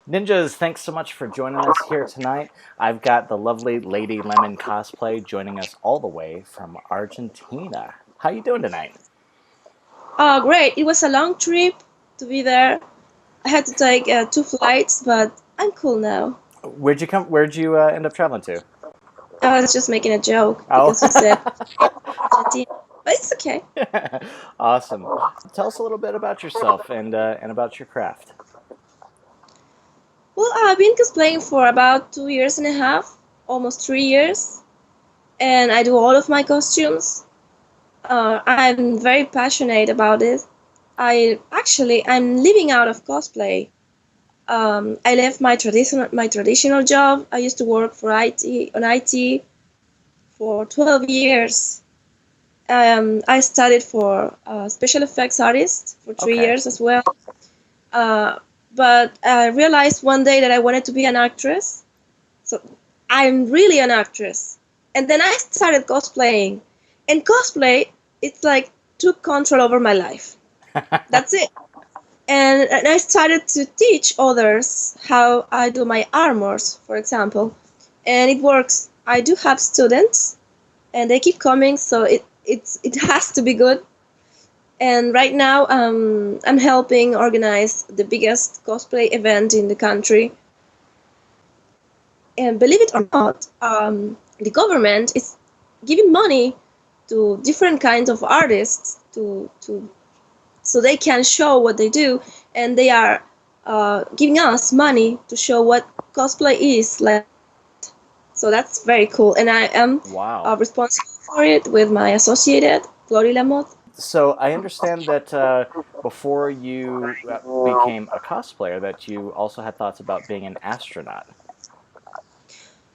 Ninjas, thanks so much for joining us here tonight. I've got the lovely Lady Lemon Cosplay joining us all the way from Argentina. How you doing tonight? Oh, great. It was a long trip to be there. I had to take two flights, but I'm cool now. Where'd you come? Where'd you end up traveling to? I was just making a joke Oh, because you said Argentina, but it's okay. awesome. Tell us a little bit about yourself and about your craft. Well, I've been cosplaying for about 2 years and a half, almost 3 years, and I do all of my costumes. I'm very passionate about it. I'm living out of cosplay. I left my traditional job. I used to work for IT for 12 years. I studied for special effects artist for three Okay. years as well. Uh, but I realized one day that I wanted to be an actress. So I'm really an actress. And then I started cosplaying. And cosplay, it's like took control over my life. That's it. And I started to teach others how I do my armors, for example. And it works. I do have students and they keep coming, so it has to be good. And right now, I'm helping organize the biggest cosplay event in the country. And believe it or not, the government is giving money to different kinds of artists to so they can show what they do, and they are giving us money to show what cosplay is like. So that's very cool, and I am Wow. responsible for it with my associated, Lady Lemon. So I understand that before you became a cosplayer, that you also had thoughts about being an astronaut.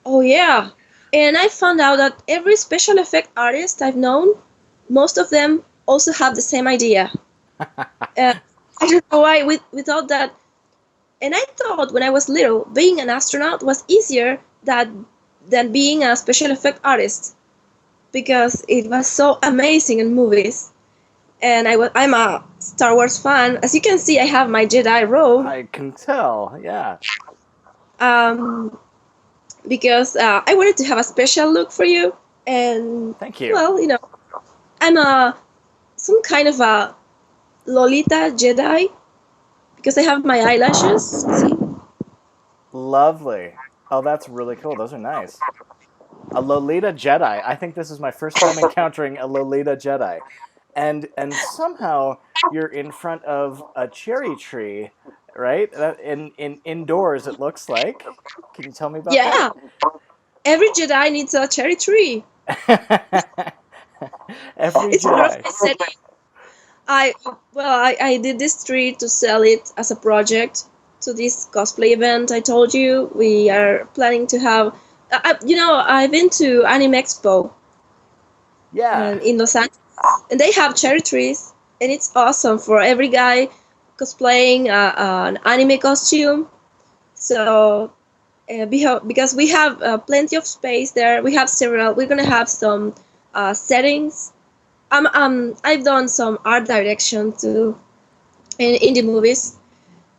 Oh yeah, and I found out that every special effect artist I've known, most of them also have the same idea. Uh, I don't know why we thought that, and I thought when I was little, being an astronaut was easier than being a special effect artist because it was so amazing in movies. And I'm a Star Wars fan. As you can see, I have my Jedi robe. I can tell. Yeah. Um, because I wanted to have a special look for you. And Thank you. well, I'm a some kind of a Lolita Jedi because I have my eyelashes. See? Lovely. Oh, that's really cool. Those are nice. A Lolita Jedi. I think this is my first time encountering a Lolita Jedi. And somehow you're in front of a cherry tree, right? In indoors it looks like. Can you tell me about that? Yeah, every Jedi needs a cherry tree. Every It's part of Jedi. my setting. I did this tree to sell it as a project to this cosplay event. I told you we are planning to have. I've been to Anime Expo Yeah. and in Los Angeles, and they have cherry trees, and it's awesome for every guy cosplaying an anime costume. So because we have plenty of space there, we have several. We're gonna have some settings. I've done some art direction too in the movies.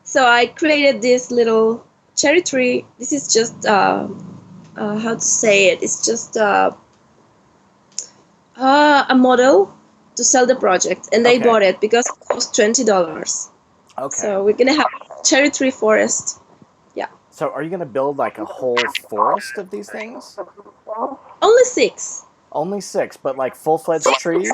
So I created this little cherry tree. This is just how to say it. It's just a model to sell the project, and they Okay. bought it because it cost $20. Okay. So we're gonna have cherry tree forest. Yeah, So are you going to build like a whole forest of these things? only six. Only six, but like full-fledged trees?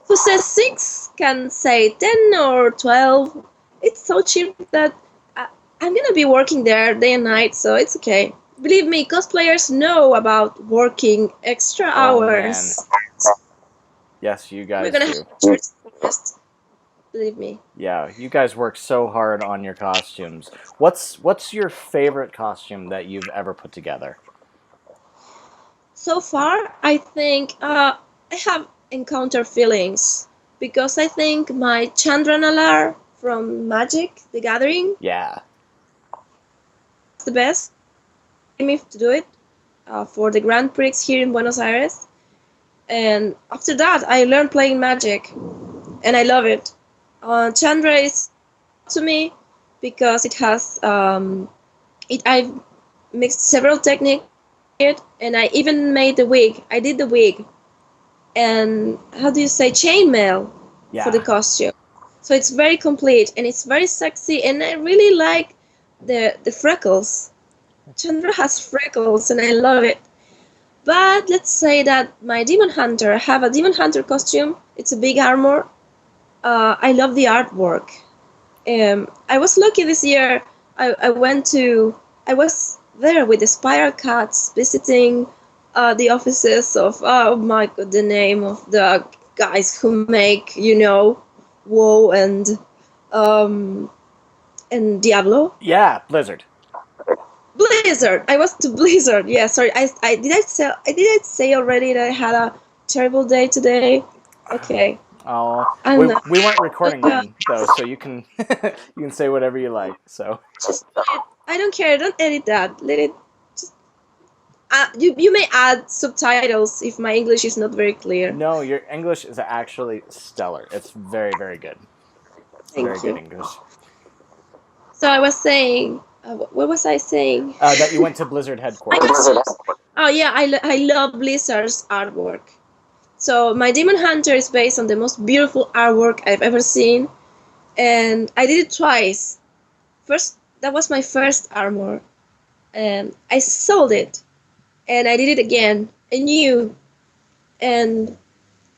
Who says six can say 10 or 12. It's so cheap that I'm gonna be working there day and night, so it's okay. Believe me, cosplayers know about working extra Oh man. hours. Yes, you We're guys gonna have do. cherry forest. Believe me. Yeah, you guys work so hard on your costumes. What's your favorite costume that you've ever put together? So far, I think I have encountered feelings because I think my Chandranalar from Magic: The Gathering Yeah. is the best. Me to do it for the Grand Prix here in Buenos Aires, and after that, I learned playing Magic, and I love it. Chandra is to me because it has I've mixed several techniques in it, and I even made the wig. I did the wig, and how do you say, chainmail for the Yeah. costume. So it's very complete and it's very sexy, and I really like the freckles. Chandra has freckles, and I love it. But let's say that my demon hunter, I have a demon hunter costume. It's a big armor. I love the artwork. I was lucky this year. I was there with the spiral cats visiting the offices of, oh my god, the name of the guys who make, WoW and Diablo. Yeah, Blizzard. Blizzard. I was to Blizzard. Yeah, sorry. I did I say already that I had a terrible day today. Okay. Oh, I'm we weren't recording uh, then though, so you can you can say whatever you like. So just I don't care. Don't edit that. Let it. Just you may add subtitles if my English is not very clear. no, your English is actually stellar. It's very very good. It's very Thank good you. English. So I was saying. What was I saying? That you went to Blizzard I headquarters. guess. Oh yeah, I love Blizzard's artwork. So my Demon Hunter is based on the most beautiful artwork I've ever seen, and I did it twice. First, that was my first armor, and I sold it, and I did it again, anew, and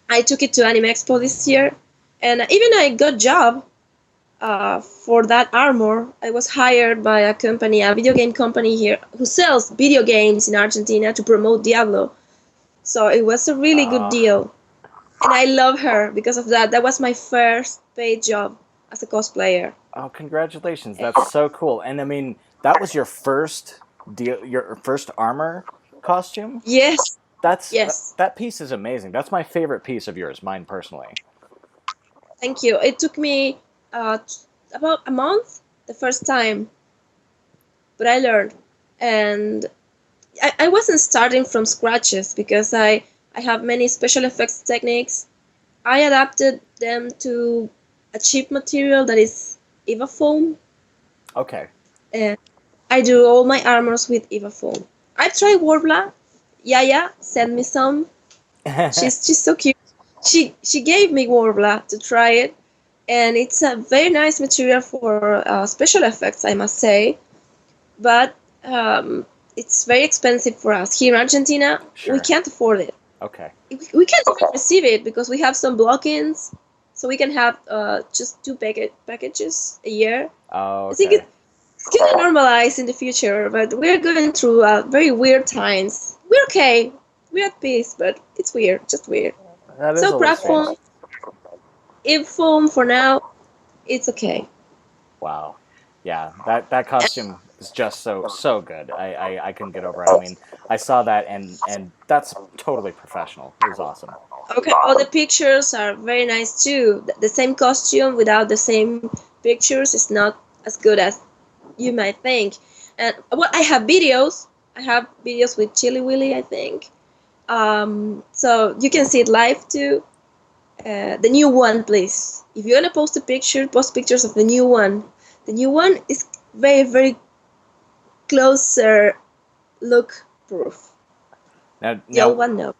I took it to Anime Expo this year, and even I got job for that armor. I was hired by a company, a video game company here, who sells video games in Argentina to promote Diablo. So it was a really good Uh, deal. And I love her because of that. That was my first paid job as a cosplayer. oh, congratulations! That's so cool. And I mean, that was your first deal, your first armor costume. Yes, That's yes. that piece is amazing. That's my favorite piece of yours, mine personally. Thank you. It took me about a month the first time, but I learned. And I wasn't starting from scratches because I have many special effects techniques. I adapted them to a cheap material that is Eva foam, Okay. and I do all my armors with Eva foam. I've tried Warbler. Yaya sent me some. She's so cute. She gave me Warbler to try it, and it's a very nice material for special effects, I must say. But it's very expensive for us here in Argentina. We Sure. can't afford it. Okay. We can't even receive it because we have some block-ins, so we can have just two packages a year. Oh, I think okay. it's gonna normalize in the future, but we're going through very weird times. We're okay. We're at peace, but it's weird, just weird. That is So a little craft strange. foam, if foam for now, it's okay. Wow. Yeah, that costume is just so good. I couldn't get over it. I mean, I saw that and that's totally professional. It was awesome. Okay, all the pictures are very nice too. The same costume without the same pictures is not as good as you might think. And well, I have videos. I have videos with Chili Willy, I think. So you can see it live too. The new one, please. If you're gonna post a picture, post pictures of the new one. The new one is very, very closer look proof. Now The old now one, no.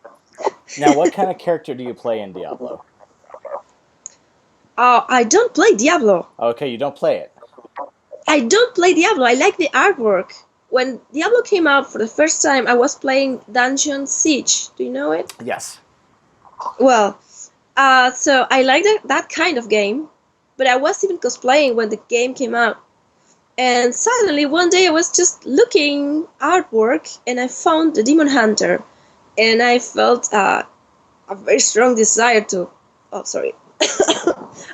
now what kind of character do you play in Diablo? I don't play Diablo. Okay, you don't play it. I don't play Diablo. I like the artwork. When Diablo came out for the first time, I was playing Dungeon Siege. Do you know it? Yes. Well, so I like that kind of game, but I was even cosplaying when the game came out. And suddenly, one day, I was just looking artwork, and I found the Demon Hunter, and I felt a very strong desire to. Oh, sorry.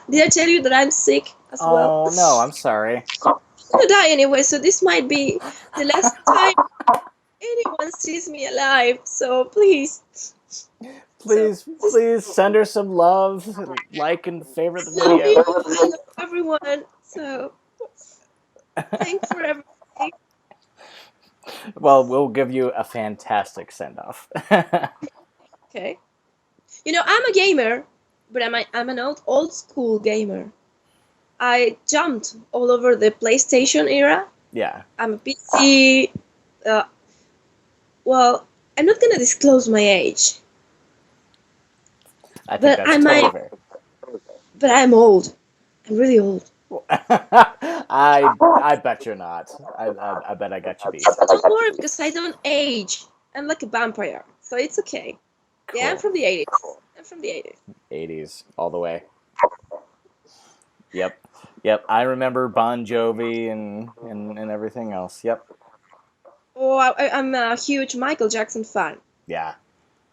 Did I tell you that I'm sick as well? Oh no, I'm sorry. I'm gonna die anyway, so this might be the last time anyone sees me alive. So please. So Please, please send her some love, like and favorite the love video. you. I love everyone. So thanks for everything. Well, we'll give you a fantastic send off. Okay. I'm a gamer, but I'm an old school gamer. I jumped all over the PlayStation era. Yeah. I'm a PC. Uh, well, I'm not gonna disclose my age, I think but that's I totally might. fair. But I'm old. I'm really old. I bet you're not. I bet I got you beat. So don't worry because I don't age. I'm like a vampire, so it's okay. Yeah, I'm Cool. from the 80s. I'm from the 80s. 80s all the way. Yep. Yep. I remember Bon Jovi and everything else. Yep. Oh, I'm a huge Michael Jackson fan. Yeah.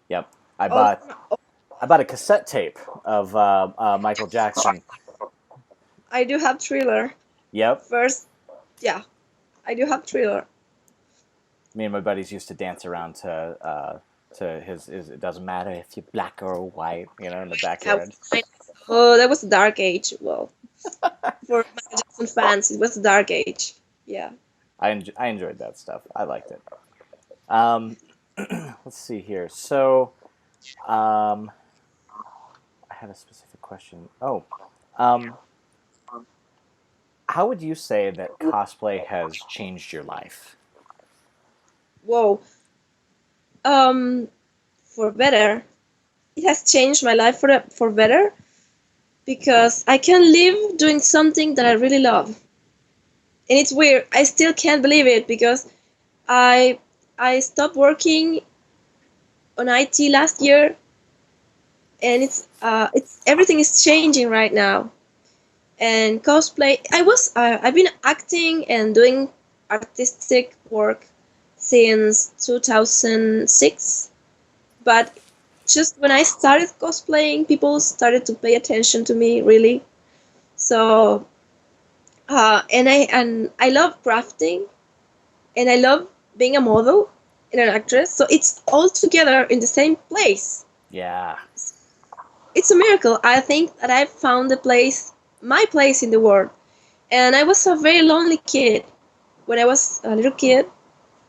Yep. I All bought I bought a cassette tape of Michael Jackson. I do have Thriller. Yep. First, yeah, I do have Thriller. Me and my buddies used to dance around to his it doesn't matter if you're black or white, in the I backyard. was nine. Oh, that was the dark age. Well, for Michael Jackson fans, it was the dark age. Yeah. I enjoyed that stuff. I liked it. Um, let's see here. So, um, I had a specific question. Oh, um, how would you say that cosplay has changed your life? Whoa. Um, for better. It has changed my life for better because I can live doing something that I really love. And it's weird. I still can't believe it because I I stopped working on IT last year, and it's everything is changing right now. And cosplay, I've been acting and doing artistic work since 2006, but just when I started cosplaying, people started to pay attention to me really. So and I love crafting, and I love being a model and an actress. So it's all together in the same place. Yeah. It's a miracle. I think that I found my place in the world. And I was a very lonely kid when I was a little kid.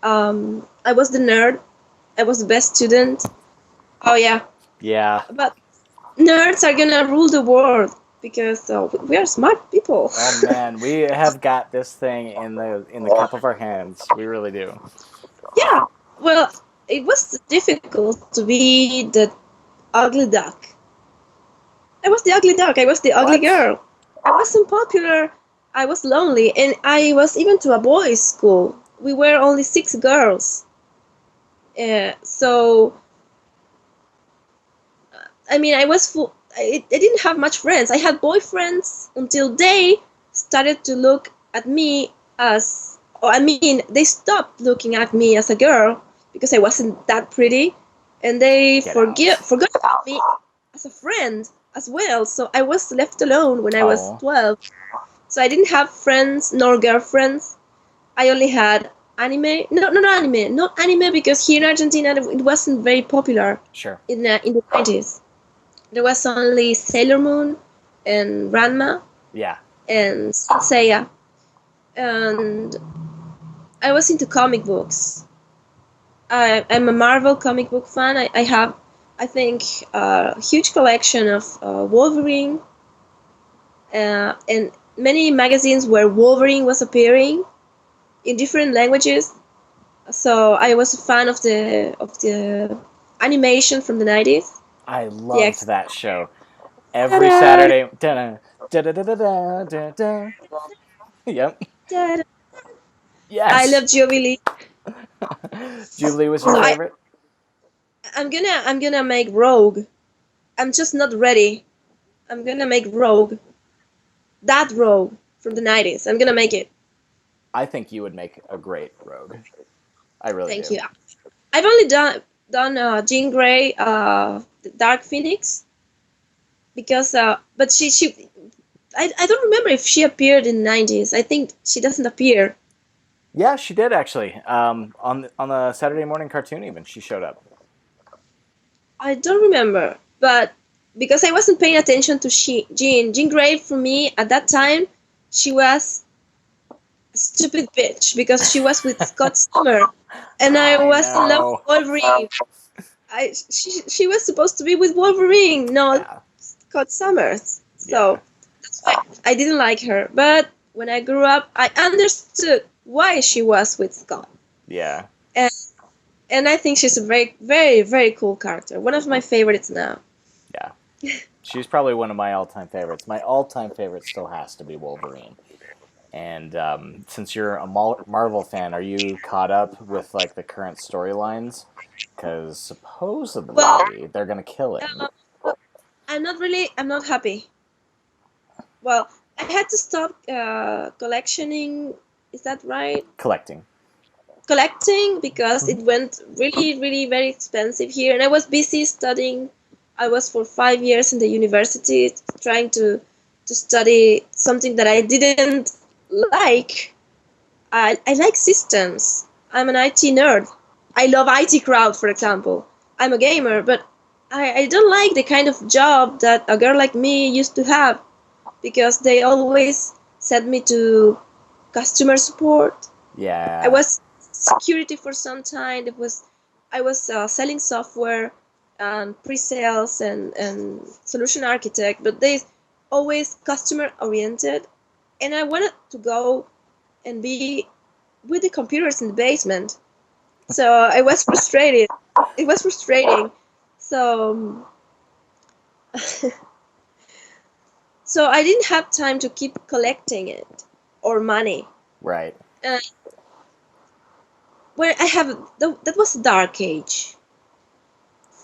I was the nerd. I was the best student. Oh yeah, Yeah. but nerds are gonna rule the world because we are smart people. Oh man, we have got this thing in the cup of our hands. We really do. Yeah. Well, it was difficult to be the ugly duck. I was the ugly duck. I was the ugly What? girl. I wasn't popular. I was lonely, and I was even to a boys' school. We were only 6 girls. So I mean, I was full. I didn't have much friends. I had boyfriends until they started to look at me as. Or I mean, they stopped looking at me as a girl because I wasn't that pretty, and they Get out. forgot about me as a friend as well. So I was left alone when I was Oh. 12. So I didn't have friends nor girlfriends. I only had anime. No, not anime because here in Argentina it wasn't very popular Sure. in the 90s. There was only Sailor Moon and Ranma Yeah. and Seiya, and I was into comic books. I'm a Marvel comic book fan. I have, I think, a huge collection of Wolverine and many magazines where Wolverine was appearing in different languages. So I was a fan of the animation from the 90s. I The loved X. that show. Every Ta-da, Saturday. Da-da, da-da-da-da-da, da-da. Yep. ta-da. I Yes. love Jubilee. Jubilee was your So favorite? I'm gonna make Rogue. I'm just not ready. I'm gonna make Rogue. That Rogue from the 90s. I'm gonna make it. I think you would make a great rogue. I really Thank do. you. I've only done Jean Grey, the Dark Phoenix, because but she I don't remember if she appeared in the 90s. I think she doesn't appear. Yeah, she did actually. On the Saturday morning cartoon, even she showed up. I don't remember, but because I wasn't paying attention to Jean Grey for me at that time, she was a stupid bitch because she was with Scott Summer, and I I was in love with know. Wolverine. She was supposed to be with Wolverine, not Yeah. Scott Summers. Yeah. So I didn't like her. But when I grew up, I understood why she was with Scott. Yeah. And, and I think she's a very, very, very cool character. One of my favorites now. Yeah. She's probably one of my all-time favorites. My all-time favorite still has to be Wolverine. And since you're a Marvel fan, are you caught up with like the current storylines? Because Well, supposedly they're gonna kill him. I'm not happy. Well, I had to stop collectioning. Is that right? Collecting. Collecting because it Mhm. went really, really very expensive here, and I was busy studying. I was for 5 years in the university trying to study something that I didn't like. I like systems. I'm an IT nerd. I love IT crowd, for example. I'm a gamer, but I don't like the kind of job that a girl like me used to have because they always sent me to customer support. I Yeah. was security for some time. I was selling software and pre-sales and solution architect, but they always customer oriented, and I wanted to go and be with the computers in the basement. So I was frustrated. It was frustrating. So so I didn't have time to keep collecting it or money. Right. Uh, where I have that was dark age.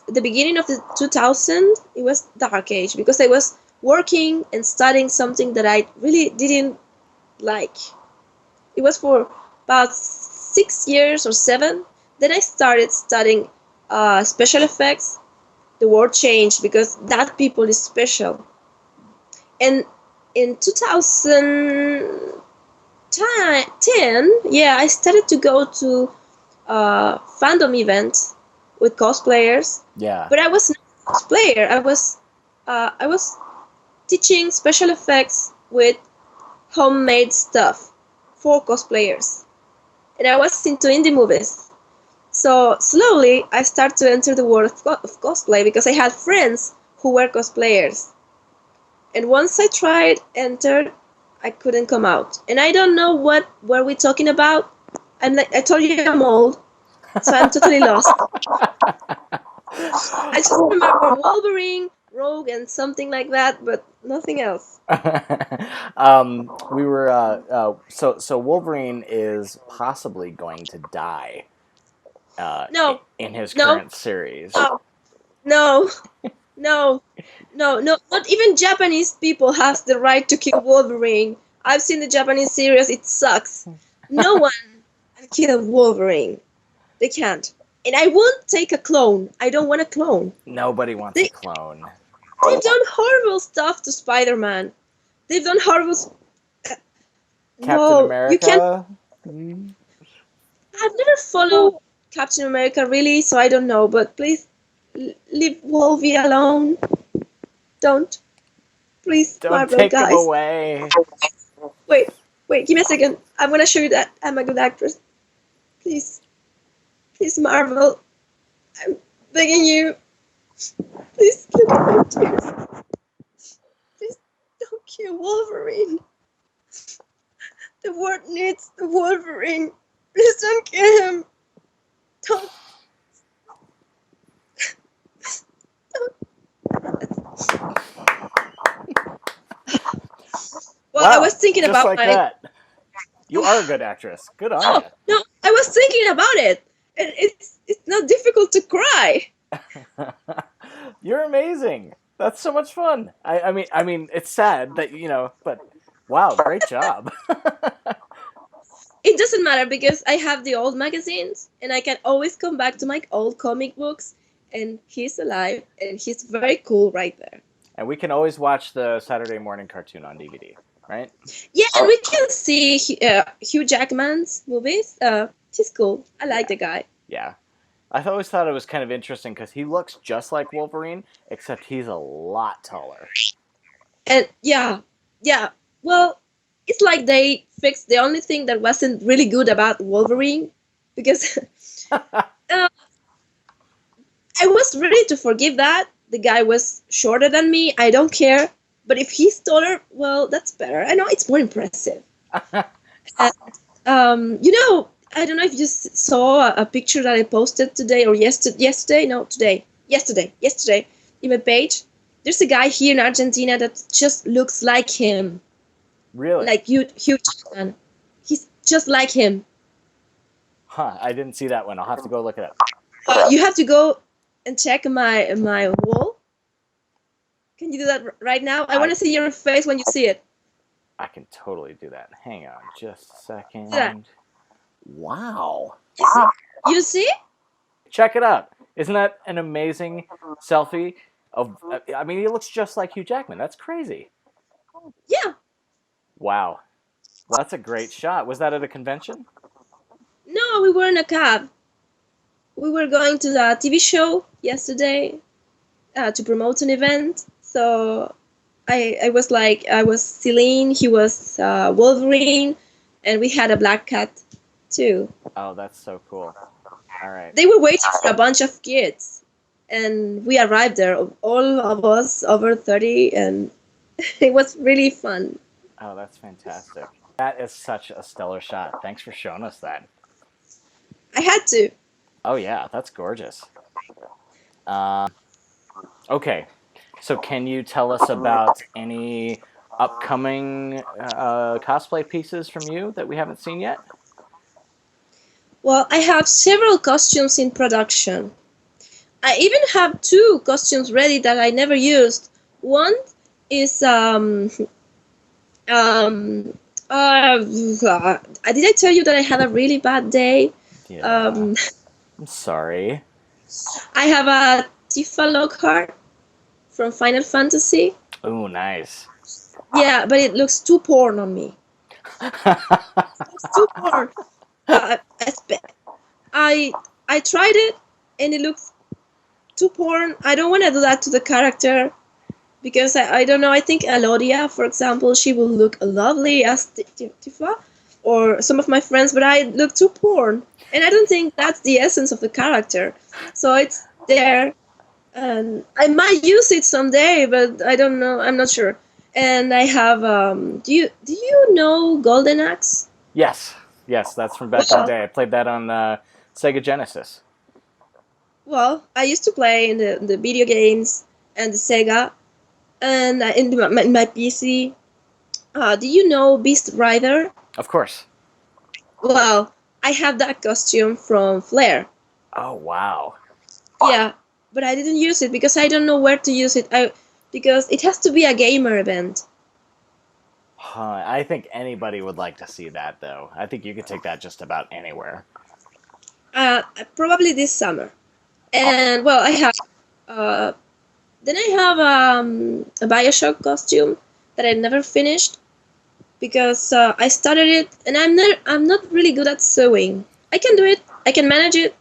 The beginning of the 2000, it was dark age because I was working and studying something that I really didn't like. It was for about 6 years or seven. Then I started studying special effects. The world changed because that people is special. And in 2010, yeah, I started to go to fandom events with cosplayers, Yeah. but I was not a cosplayer. I was teaching special effects with homemade stuff for cosplayers, and I was into indie movies. So slowly, I started to enter the world of cosplay because I had friends who were cosplayers. And once I tried, entered, I couldn't come out. And I don't know what were we talking about. I'm like I told you I'm old, so I'm totally lost. I just remember Wolverine, Rogue, and something like that, but nothing else. We were so Wolverine is possibly going to die No, in his no, current series. no, no, no, no. Not even Japanese people has the right to kill Wolverine. I've seen the Japanese series. It sucks. No one can kill Wolverine. They can't. And I won't take a clone. I don't want a clone. Nobody wants a They clone. they've done horrible stuff to Spider-Man. They've done horrible. Captain No, you can't. America. Mm. I've never followed Captain America really, so I don't know. But please leave Wolvie alone. Don't, please, Don't Marvel take him guys. away. Wait, wait, give me a second. I'm gonna show you that I'm a good actress. Please, please, Marvel. I'm begging you. Please look at my tears. Please don't kill Wolverine. The world needs the Wolverine. Please don't kill him. Don't. Don't. Well, I was Wow, thinking just about like my. that. You are a good actress. Good on No, you. no, I was thinking about it. And it's not difficult to cry. You're amazing. That's so much fun. I mean, it's sad that but wow, great job. It doesn't matter because I have the old magazines and I can always come back to my old comic books and he's alive and he's very cool right there. And we can always watch the Saturday morning cartoon on DVD, right? Yeah, and we can see Hugh Jackman's movies. He's cool. I like Yeah, the guy. yeah. I always thought it was kind of interesting because he looks just like Wolverine, except he's a lot taller. And yeah, yeah. Well, it's like they fixed the only thing that wasn't really good about Wolverine because uh, I was ready to forgive that. The guy was shorter than me. I don't care. But if he's taller, well, that's better. I know it's more impressive. And, you know, I don't know if you saw a picture that I posted today or yesterday. No, today. Yesterday. In my page, there's a guy here in Argentina that just looks like him, Really? like Hugh Jackman. He's just like him. Huh, I didn't see that one. I'll have to go look it up. You have to go and check my wall. Can you do that right now? I want to see your face when you see it. I can totally do that. Hang on just a second. Yeah. Wow. You see? Check it out. Isn't that an amazing selfie? I mean, he looks just like Hugh Jackman. That's crazy. Yeah. Wow. Well, that's a great shot. Was that at a convention? No, we were in a cab. We were going to the TV show yesterday to promote an event. So I was Celine, he was Wolverine, and we had a black cat too. Oh, that's so cool. All right. They were waiting for a bunch of kids, and we arrived there, all of us over 30, and it was really fun. Oh, that's fantastic. That is such a stellar shot. Thanks for showing us that. I had to. Oh, yeah, that's gorgeous. Okay, so can you tell us about any upcoming cosplay pieces from you that we haven't seen yet? Well, I have several costumes in production. I even have 2 costumes ready that I never used. One is did I tell you that I had a really bad day? Yeah. I'm sorry. I have a Tifa Lockhart from Final Fantasy. Oh, nice. Yeah, but it looks too porn on me. It's too porn. I tried it and it looks too porn. I don't want to do that to the character because I don't know. I think Alodia, for example, she will look lovely as Tifa or some of my friends, but I look too porn. And I don't think that's the essence of the character. So it's there. And I might use it someday, but I don't know. I'm not sure. And I have. Do you know Golden Axe? Yes, that's from back in the day. I played that on Sega Genesis. Well, I used to play in the video games and the Sega, and in my PC. Do you know Beast Rider? Of course. Well, I have that costume from Flare. Oh, wow. Yeah, but I didn't use it because I don't know where to use it. Because it has to be a gamer event. I think anybody would like to see that, though. I think you could take that just about anywhere. Probably this summer. And well, I have. Then I have a Bioshock costume that I never finished because I started it and I'm not really good at sewing. I can do it. I can manage it,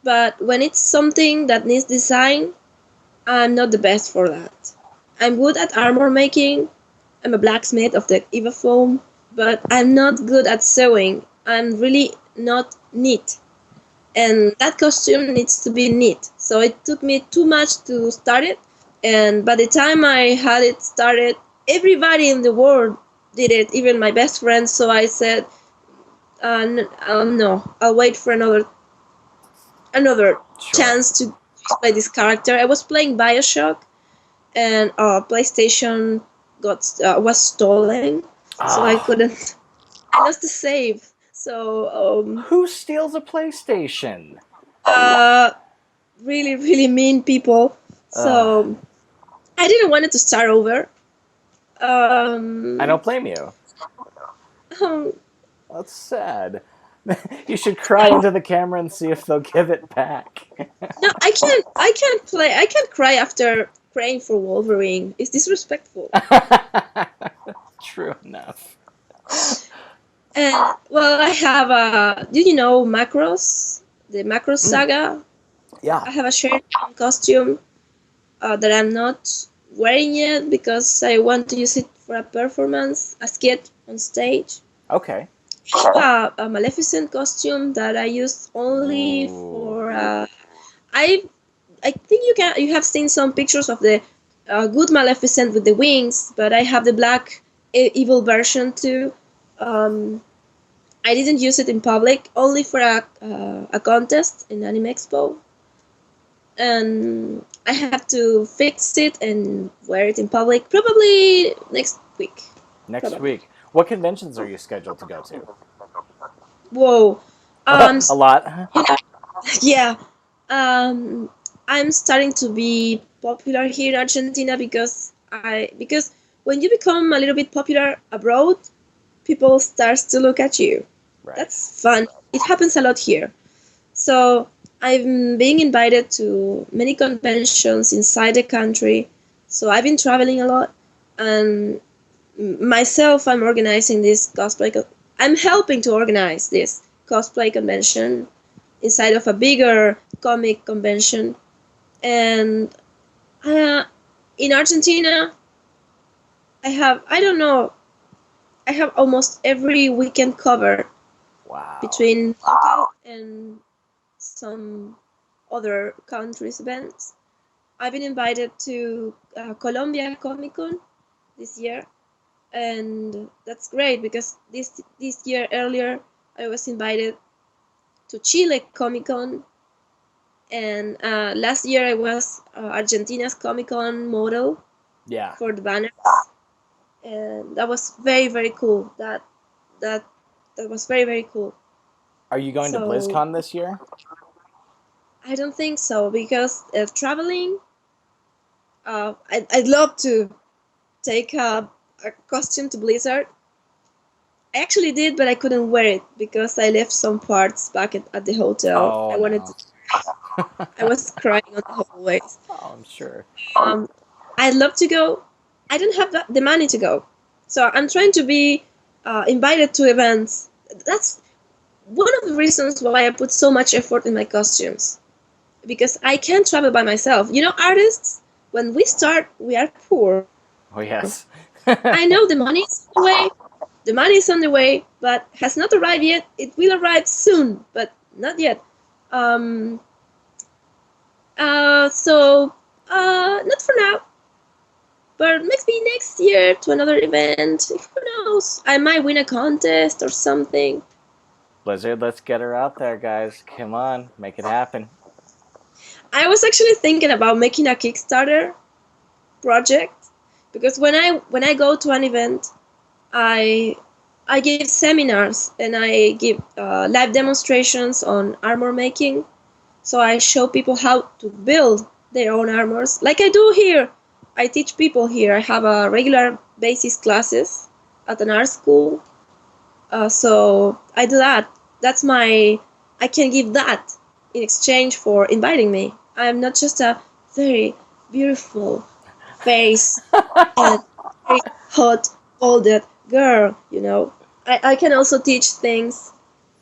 but when it's something that needs design, I'm not the best for that. I'm good at armor making. I'm a blacksmith of the Eva foam, but I'm not good at sewing. I'm really not neat. And that costume needs to be neat. So it took me too much to start it. And by the time I had it started, everybody in the world did it, even my best friends. So I said, no, I'll wait for another chance to play this character. I was playing Bioshock, and PlayStation was stolen, so I couldn't. I lost the save. So who steals a PlayStation? Really, really mean people. So I didn't want it to start over. I don't blame you. That's sad. You should cry into the camera and see if they'll give it back. No, I can't play. I can't cry after praying for Wolverine. It's disrespectful. True enough. And well, I have do you know Macross? The Macross saga? Yeah. I have a shared costume that I'm not wearing yet because I want to use it for a performance, a skit on stage. Okay. I have a Maleficent costume that I use only for. I think you have seen some pictures of the good Maleficent with the wings, but I have the black evil version too. Um, I didn't use it in public, only for a contest in Anime Expo, and I have to fix it and wear it in public probably next week. Next Probably. week. What conventions are you scheduled to go to? Whoa. A lot. Yeah, yeah. Um, I'm starting to be popular here in Argentina because when you become a little bit popular abroad, people start to look at you. Right. That's fun. It happens a lot here. So I'm being invited to many conventions inside the country. So I've been traveling a lot, and myself, I'm organizing this cosplay. I'm helping to organize this cosplay convention inside of a bigger comic convention. And uh, in Argentina, I don't know, I have almost every weekend covered Wow. between local and some other countries' events. I've been invited to Colombia Comic Con this year, and that's great because this year earlier I was invited to Chile Comic Con, and last year I was Argentina's Comic Con model Yeah. for the banners, and that was very cool. That that was very cool. Are you going to So BlizzCon this year? I don't think so because traveling. I'd love to take a costume to Blizzard. I actually did, but I couldn't wear it because I left some parts back at the hotel. Oh I wanted no. to. I was crying on the hallways. Oh, I'm sure. Um, I'd love to go. I don't have the money to go, so I'm trying to be invited to events. That's one of the reasons why I put so much effort in my costumes because I can't travel by myself. You know, artists, when we start, we are poor. Oh yes. I know the money is on the way. The money is on the way, but has not arrived yet. It will arrive soon, but not yet. Um, not for now, but maybe next year to another event. Who knows? I might win a contest or something. Blizzard, let's get her out there, guys. Come on, make it happen. I was actually thinking about making a Kickstarter project because when I go to an event, I I give seminars and I give live demonstrations on armor making. So I show people how to build their own armors, like I do here. I teach people here. I have a regular basis classes at an art school. So I do that. That's my. I can give that in exchange for inviting me. I am not just a very beautiful face and very hot, bolded girl. I can also teach things,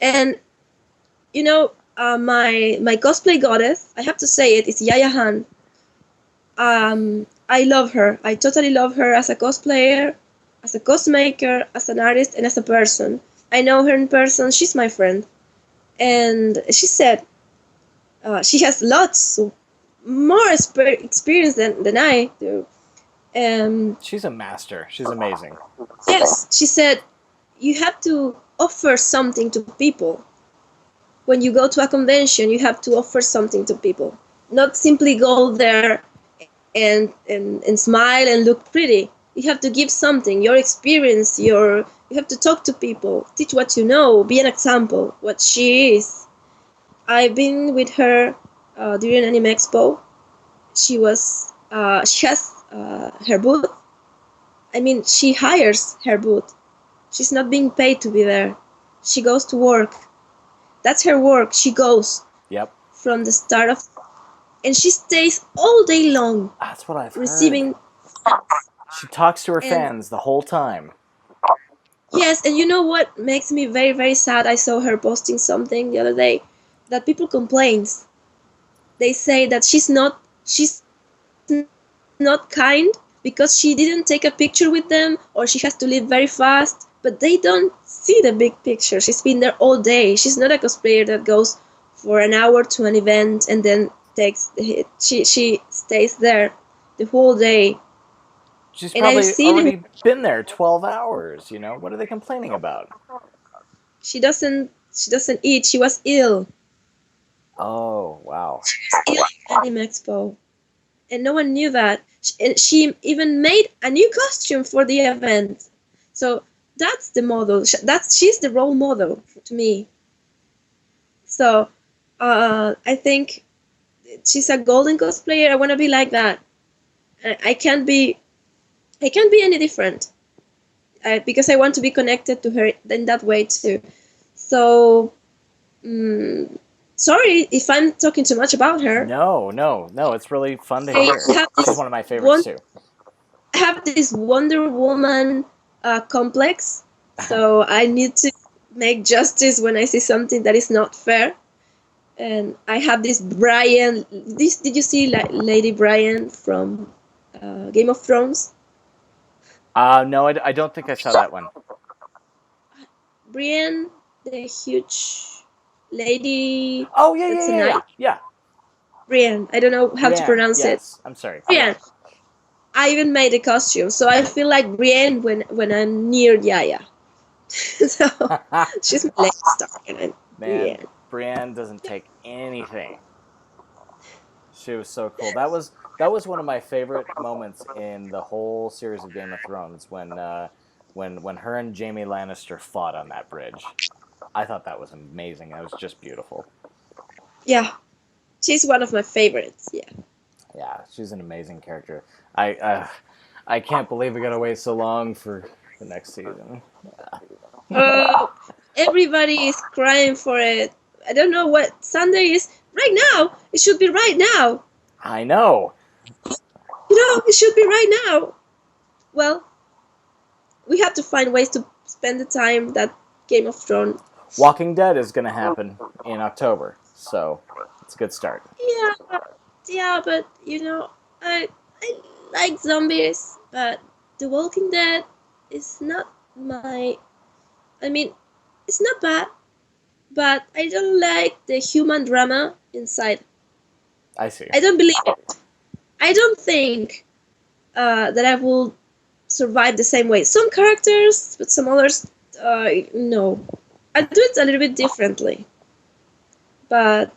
and my cosplay goddess. I have to say it is Yaya Han. I love her. I totally love her as a cosplayer, as a cosmaker, as an artist, and as a person. I know her in person. She's my friend, and she said she has lots of more experience than I do. She's a master. She's amazing. Yes, she said you have to offer something to people. When you go to a convention, you have to offer something to people, not simply go there and smile and look pretty. You have to give something, your experience, you have to talk to people, teach what you know, be an example, what she is. I've been with her during Anime Expo. She has her booth. I mean, she hires her booth. She's not being paid to be there. She goes to work. That's her work. She goes Yep. from the start of, and she stays all day long That's what I've heard. receiving. She talks to her And fans the whole time. yes, and you know what makes me very sad? I saw her posting something the other day that people complains. They say that she's not kind because she didn't take a picture with them or she has to leave very fast, but they don't see the big picture. She's been there all day. She's not a cosplayer that goes for an hour to an event and then takes the hit. She stays there the whole day, She's and I've probably seen her. already been there 12 hours, you know? What are they complaining about? She doesn't eat. She was ill. Oh, wow. Ill at Anime Expo, and no one knew that. She even made a new costume for the event. So that's the model. She's the role model to me. So I think she's a golden cosplayer. I want to be like that. I can't be. I can't be any different. Because I want to be connected to her in that way too. So, mm, sorry if I'm talking too much about her. No, no, no. It's really fun to I hear. have She's this one of my favorites one. too. I have this Wonder Woman complex, so I need to make justice when I see something that is not fair. And I have this Brian. This did you see Lady Brian from Game of Thrones? No, I don't think I saw that one. Brienne, the huge lady Oh, yeah, yeah, that's a yeah, knight. yeah. Yeah. Brienne. I don't know how to Brienne, pronounce it. yes. I'm sorry. Yeah. Brienne. I even made a costume, so I feel like Brienne when I'm near Yaya. So she's my Lady Stark, and I'm Man, Brienne. Brienne doesn't take anything. She was so cool. That was one of my favorite moments in the whole series of Game of Thrones when her and Jaime Lannister fought on that bridge. I thought that was amazing. That was just beautiful. Yeah, she's one of my favorites. Yeah. Yeah, she's an amazing character. I can't believe we gotta wait so long for the next season. Oh, everybody is crying for it. I don't know what Sunday is. Right now, it should be right now. I know. It should be right now. Well, we have to find ways to spend the time that Game of Thrones. Walking Dead is gonna happen in October, so it's a good start. Yeah, yeah, but I like zombies, but The Walking Dead is not my. I mean, it's not bad, but I don't like the human drama inside. I see. I don't believe it. I don't think that I will survive the same way. Some characters, but some others, no. I do it a little bit differently, but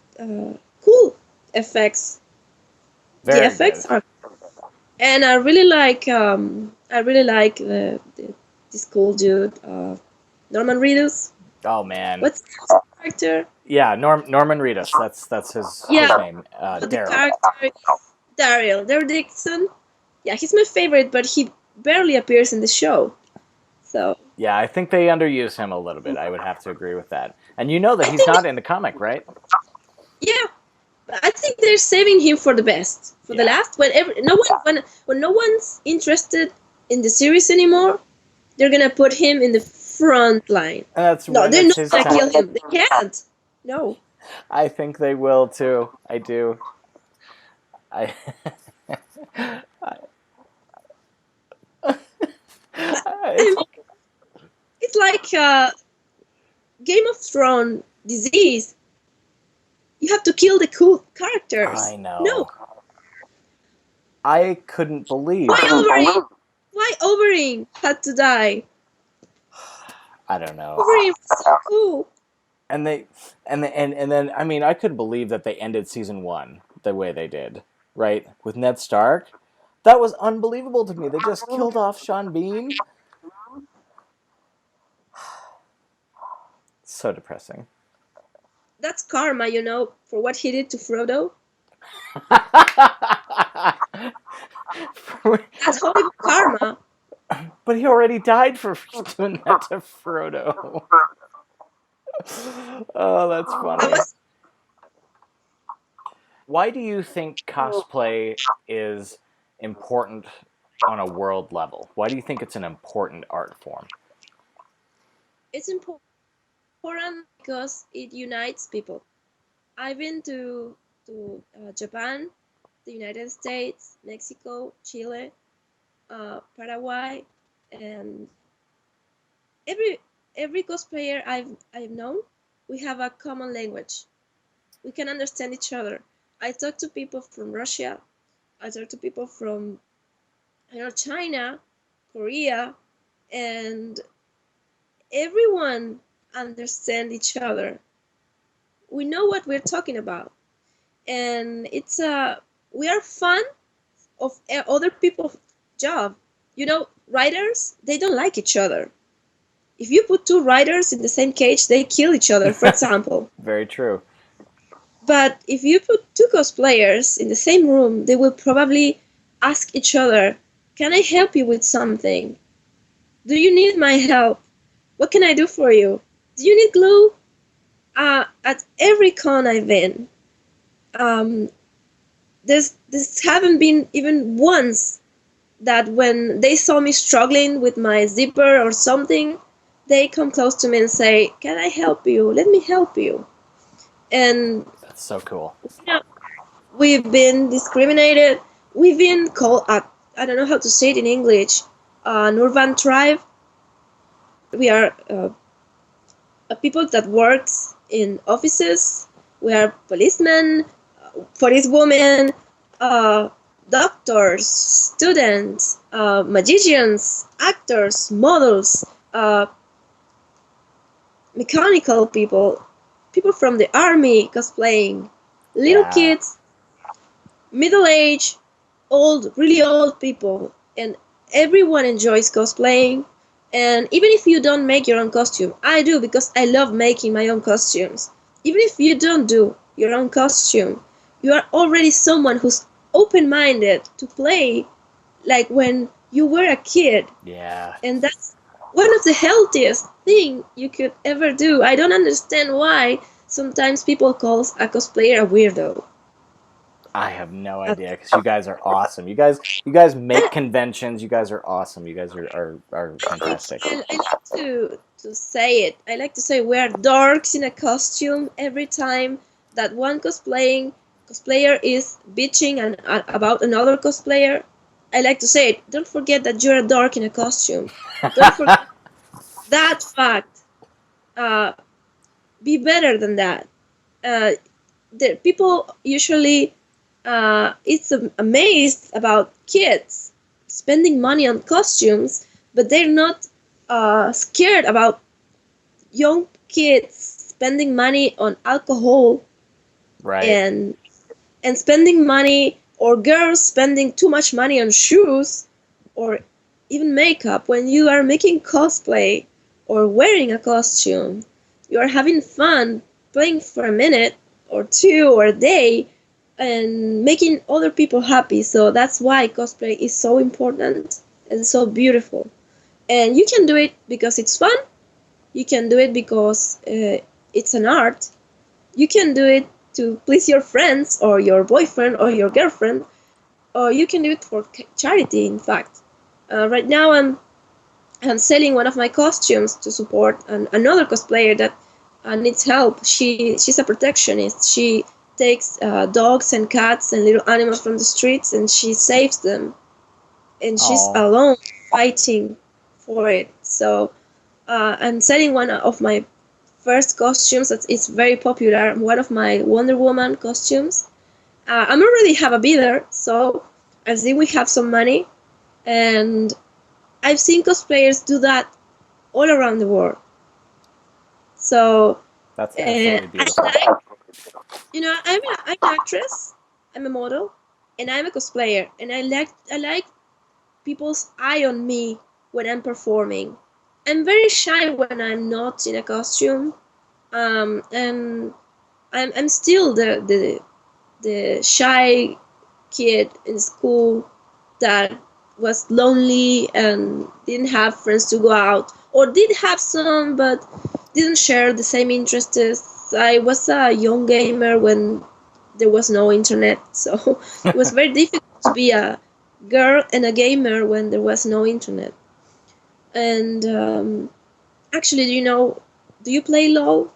cool effects. The Very effects good. are, and I really like this cool dude, Norman Reedus. Oh man. What's his character? Yeah, Norman Reedus. That's his Yeah, name. but the Daryl. character is Daryl Dixon. Yeah, he's my favorite, but he barely appears in the show. So Yeah, I think they underuse him a little bit. I would have to agree with that. And you know that I he's think, not in the comic, right? yeah, but I think they're saving him for the best, for the Yeah. last. When no one's interested in the series anymore, they're gonna put him in the front line. And that's No, when they're it's not his gonna time. kill him. They can't. No. I think they will too. I do. I, I it's, mean, it's like Game of Thrones disease. You have to kill the cool characters. I know. No. I couldn't believe. Why Oberyn? Why Oberyn had to die? I don't know. Oberyn was so cool. And and then I mean I couldn't believe that they ended season 1 the way they did, right? With Ned Stark. That was unbelievable to me. They just killed off Sean Bean. So depressing. That's karma, for what he did to Frodo. That's horrible karma. But he already died for doing that to Frodo. Oh, that's That funny. was Why do you think cosplay is important on a world level? Why do you think it's an important art form? it's important because it unites people. I've been to Japan, the United States, Mexico, Chile, Paraguay, and every every cosplayer I've known, we have a common language. We can understand each other. I talk to people from Russia, I talk to people from China, Korea, and everyone understand each other. We know what we're talking about, and it's we are fun of other people's job. Writers, they don't like each other. If you put two writers in the same cage, they kill each other, for example. Very true. But if you put two cosplayers in the same room, they will probably ask each other, can I help you with something? Do you need my help? What can I do for you? Do you need glue? At every con I've been, um, this haven't been even once that when they saw me struggling with my zipper or something, they come close to me and say, can I help you? Let me help you. And That's so cool. we've been discriminated. We've been called, I don't know how to say it in English, an urban tribe. We are people that works in offices. We are policemen, policewomen, uh, doctors, students, magicians, actors, models, uh, mechanical people, people from the army cosplaying, little Yeah. kids, middle age, old, really old people, and everyone enjoys cosplaying. And even if you don't make your own costume, I do because I love making my own costumes. Even if you don't do your own costume, you are already someone who's open-minded to play like when you were a kid. Yeah. And that's one of the healthiest thing you could ever do. I don't understand why sometimes people call a cosplayer a weirdo. I have no idea because you guys are awesome. You guys make conventions. You guys are awesome. You guys are fantastic. I like to say it. I like to say we are dorks in a costume every time that one cosplayer is bitching about another cosplayer. I like to say it. Don't forget that you're a dork in a costume. Don't forget that fact. Uh, be better than that. Uh, the people usually it's amazed about kids spending money on costumes, but they're not scared about young kids spending money on alcohol Right. and spending money, or girls spending too much money on shoes or even makeup. When you are making cosplay or wearing a costume, you are having fun playing for a minute or two or a day and making other people happy. So that's why cosplay is so important and so beautiful. And you can do it because it's fun. You can do it because it's an art. You can do it to please your friends or your boyfriend or your girlfriend, or you can do it for charity. In fact, right now I'm selling one of my costumes to support another cosplayer that needs help. She's a protectionist. She takes dogs and cats and little animals from the streets and she saves them. And she's Oh, alone fighting for it. So I'm selling one of my first costumes that is very popular. One of my Wonder Woman costumes. I'm already have a bidder, so I think we have some money, and I've seen cosplayers do that all around the world. So that's absolutely I beautiful. like, I'm an actress, I'm a model, and I'm a cosplayer, and I like people's eye on me when I'm performing. I'm very shy when I'm not in a costume, and I'm still the shy kid in school that was lonely and didn't have friends to go out, or did have some but didn't share the same interests. I was a young gamer when there was no internet, so it was very difficult to be a girl and a gamer when there was no internet. And actually, do you play LOL,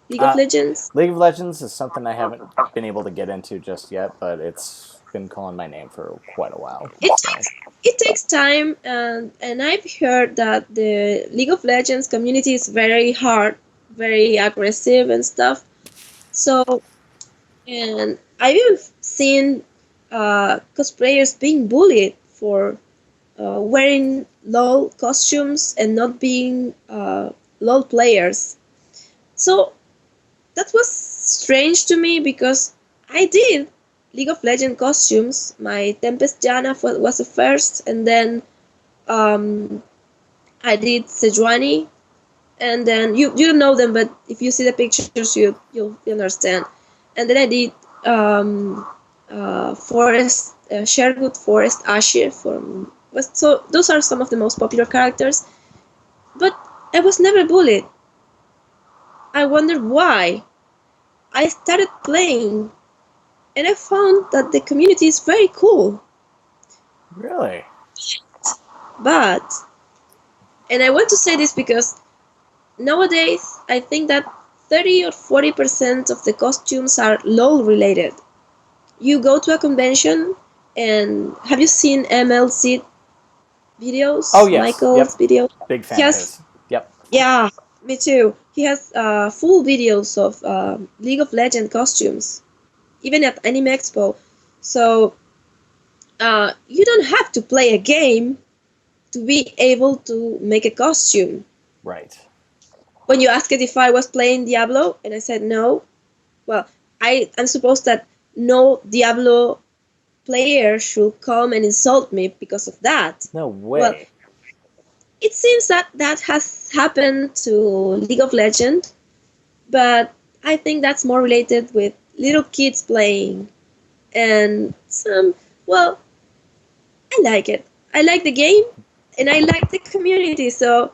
League of Uh, Legends? League of Legends is something I haven't been able to get into just yet, but it's been calling my name for quite a while. It So takes it takes time, and I've heard that the League of Legends community is very hard, very aggressive and stuff. So, and I've even seen cosplayers being bullied for wearing LOL costumes and not being LOL players. So that was strange to me because I did League of Legends costumes. My Tempest Jana was the first, and then um, I did Sejuani, and then you don't know them, but if you see the pictures, you'll understand. And then I did Forest Sherwood Forest Ashe from. So those are some of the most popular characters, but I was never bullied. I wondered why. I started playing and I found that the community is very cool. Really? But, and I want to say this because nowadays I think that 30 or 40% of the costumes are LOL related. You go to a convention and have you seen MLC videos? Oh yes. Yep. Michael's videos? Big He fan of has, his. Yep. yeah, me too. He has full videos of League of Legends costumes, even at Anime Expo. So you don't have to play a game to be able to make a costume. Right. When you asked if I was playing Diablo, and I said no, well, I'm supposed that no Diablo player should come and insult me because of that. No Well, way. it seems that that has happened to League of Legends, but I think that's more related with little kids playing and some, well, I like it. I like the game and I like the community. So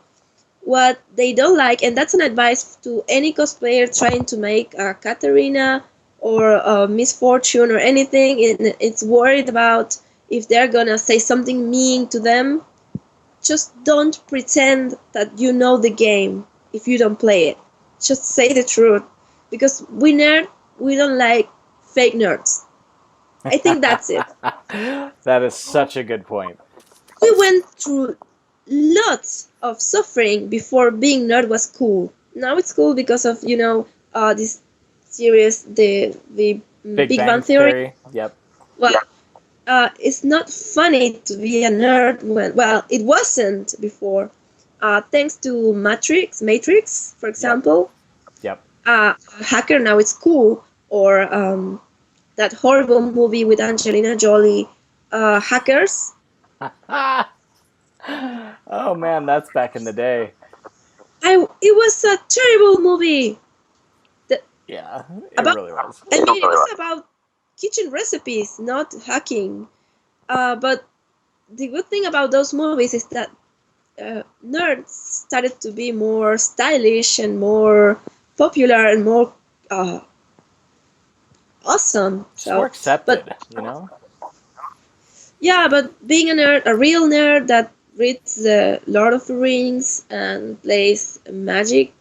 what they don't like, and that's an advice to any cosplayer trying to make a Katarina or a Misfortune or anything, and it's worried about if they're gonna say something mean to them. Just don't pretend that you know the game if you don't play it. Just say the truth, because we don't like fake nerds. I think that's it. That is such a good point. We went through lots of suffering before being nerd was cool. Now it's cool because of this series, the Big Big Bang Bang Theory. Theory. Yep. Well, it's not funny to be a nerd when, well, it wasn't before. Thanks to Matrix, for Yep. example, Yep. hacker now it's cool, or that horrible movie with Angelina Jolie, Hackers. Oh man, that's back in the day. It was a terrible movie. The, Yeah, it about really was. I mean, it was about kitchen recipes, not hacking. But the good thing about those movies is that nerds started to be more stylish and more popular and more uh, awesome. Just more So, but accepted, you know? yeah, but being a nerd, a real nerd that reads the Lord of the Rings and plays Magic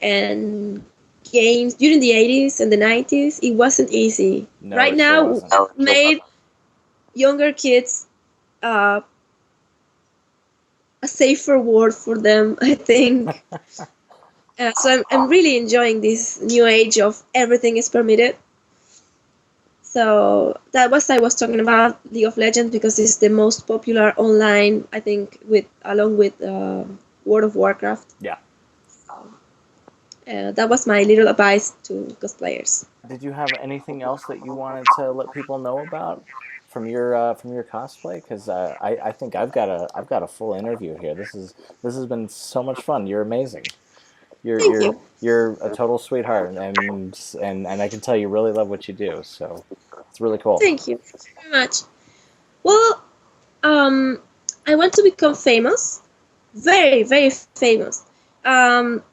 and games during the 80s and the 90s, it wasn't easy. No, Right it sure now, wasn't. made younger kids uh, a safer world for them, I think. So I'm really enjoying this new age of everything is permitted. So that was I was talking about League of Legends because it's the most popular online, I think, with along with World of Warcraft. Yeah. That was my little advice to cosplayers. Did you have anything else that you wanted to let people know about from your cosplay? Because I think I've got a full interview here. This has been so much fun. You're amazing. You're Thank you're you. you're a total sweetheart, and I can tell you really love what you do. So it's really cool. Thank you very much. Well, I want to become famous, very, very famous,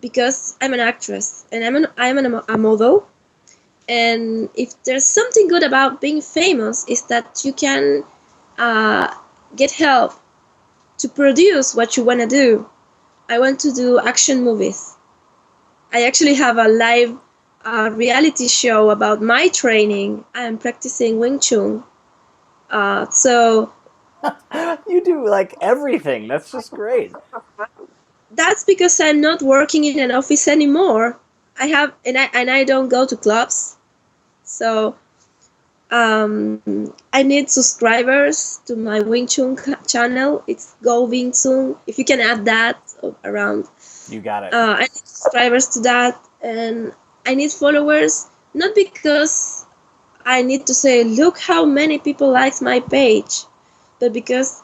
because I'm an actress and a model. And if there's something good about being famous, is that you can uh, get help to produce what you want to do. I want to do action movies. I actually have a live reality show about my training. I'm practicing Wing Chun. So You do like everything. That's just great. that's because I'm not working in an office anymore. I have and I don't go to clubs. So I need subscribers to my Wing Chun channel. It's Go Wing Chun. If you can add that around, You got it. I need subscribers to that, and I need followers. Not because I need to say, look how many people likes my page, but because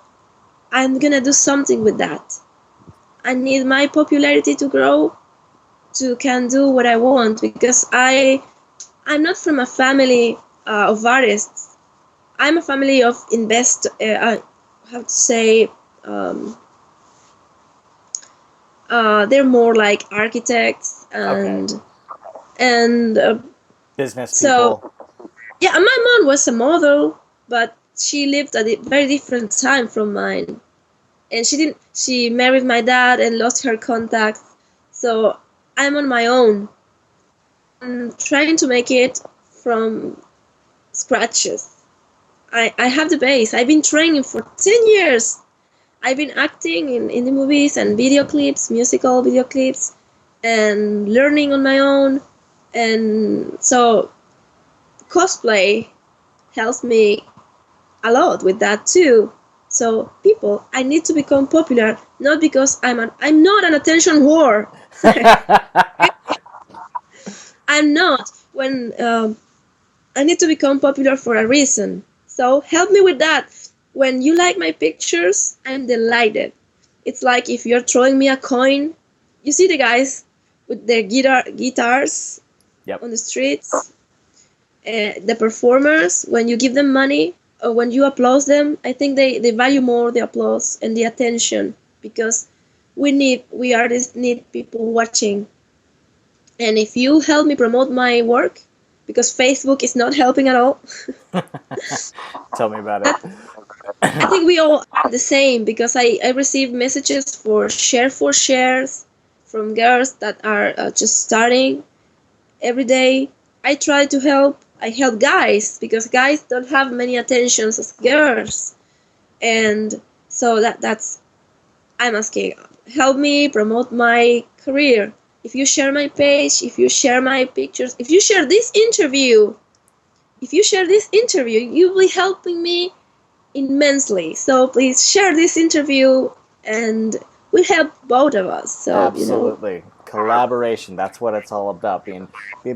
I'm gonna do something with that. I need my popularity to grow to can do what I want because I'm not from a family of artists. I'm a family of how to say um, they're more like architects Okay. and Business so people. yeah. My mom was a model, but she lived at a very different time from mine, and she didn't. She married my dad and lost her contacts. So I'm on my own. I'm trying to make it from scratches. I have the base. I've been training for 10 years. I've been acting in the movies and video clips, musical video clips, and learning on my own. And so cosplay helps me a lot with that too. So people, I need to become popular, not because I'm not an attention whore. I'm not. When I need to become popular for a reason. So help me with that. When you like my pictures, I'm delighted. It's like if you're throwing me a coin. You see the guys with their guitars Yep. on the streets, the performers. When you give them money or when you applause them, I think they value more the applause and the attention because we artists need people watching. And if you help me promote my work, because Facebook is not helping at all. Tell me about it. That I think we all are the same because I receive messages for shares from girls that are just starting every day. I try to help. I help guys because guys don't have many attentions as girls, and so that's I'm asking. Help me promote my career. If you share my page, if you share my pictures, if you share this interview, you'll be helping me immensely. So please share this interview and we help both of us. So. Absolutely. Collaboration. That's what it's all about. Being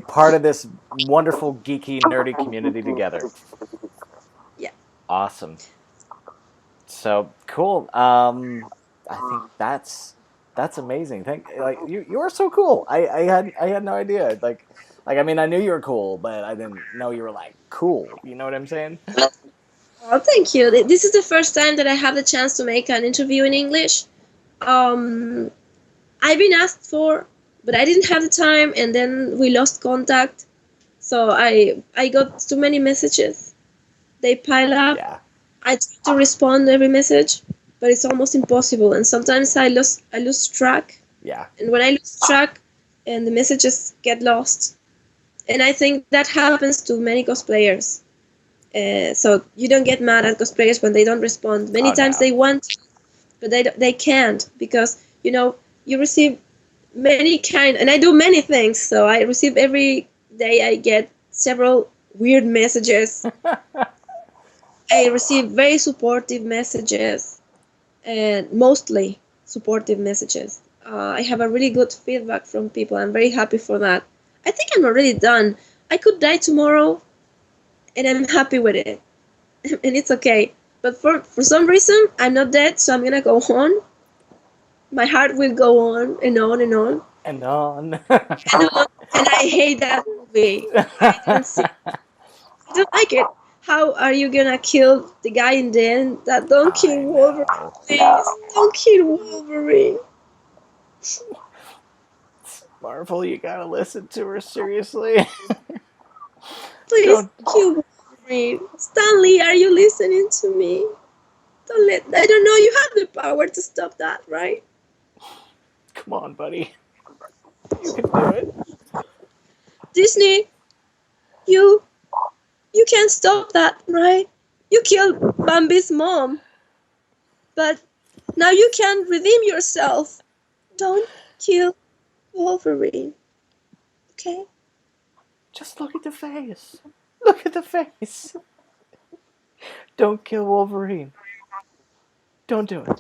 part of this wonderful, geeky, nerdy community together. Yeah. Awesome. So cool. I think that's amazing. You are so cool. I had no idea. I mean I knew you were cool, but I didn't know you were like cool. You know what I'm saying? Oh, thank you. This is the first time that I have the chance to make an interview in English. Um, I've been asked for, but I didn't have the time, and then we lost contact. So I got too many messages. They pile up. Yeah. I try to respond to every message, but it's almost impossible. And sometimes I lose track. Yeah. And when I lose track, and the messages get lost, and I think that happens to many cosplayers. So you don't get mad at cosplayers when they don't respond. Many Oh times no. they want, but they can't because you receive many kind, and I do many things. So I receive every day. I get several weird messages. I receive very supportive messages, and mostly supportive messages. I have a really good feedback from people. I'm very happy for that. I think I'm already done. I could die tomorrow, and I'm happy with it. And it's okay. But for some reason, I'm not dead, so I'm gonna go on. My heart will go on and on and on And on. and on. And I hate that movie. I didn't see. I don't like it. How are you gonna kill the guy in the end? That don't kill I Wolverine, know. please. Don't kill Wolverine. Marvel, you gotta listen to her seriously. Please Don't. kill Wolverine. Stanley, are you listening to me? Don't let. I don't know. You have the power to stop that, right? Come on, buddy. You can do it. Disney, you you can't stop that, right? You killed Bambi's mom, but now you can redeem yourself. Don't kill Wolverine, okay? Just look at the face. Look at the face. Don't kill Wolverine. Don't do it.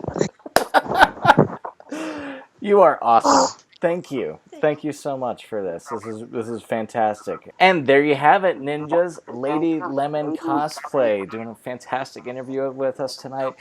You are awesome. Thank you. Thank you so much for this. This is fantastic. And there you have it, ninjas. Lady Lemon Cosplay doing a fantastic interview with us tonight.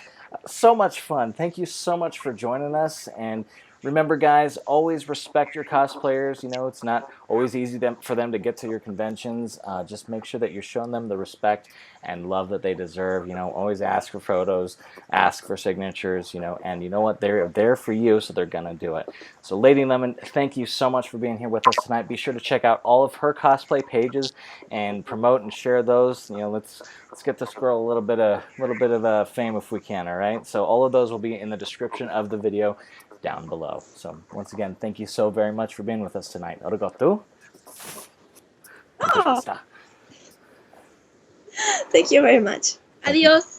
So much fun. Thank you so much for joining us. And remember, guys, always respect your cosplayers. You know, it's not always easy for them to get to your conventions. Just make sure that you're showing them the respect and love that they deserve. You know, always ask for photos, ask for signatures, you know, and you know what? They're there for you, so they're going to do it. So Lady Lemon, thank you so much for being here with us tonight. Be sure to check out all of her cosplay pages and promote and share those. You know, let's get this girl a little bit of fame if we can, all right? So all of those will be in the description of the video down below. So once again, thank you so very much for being with us tonight. Arigato. Oh, thank you very much. Adios.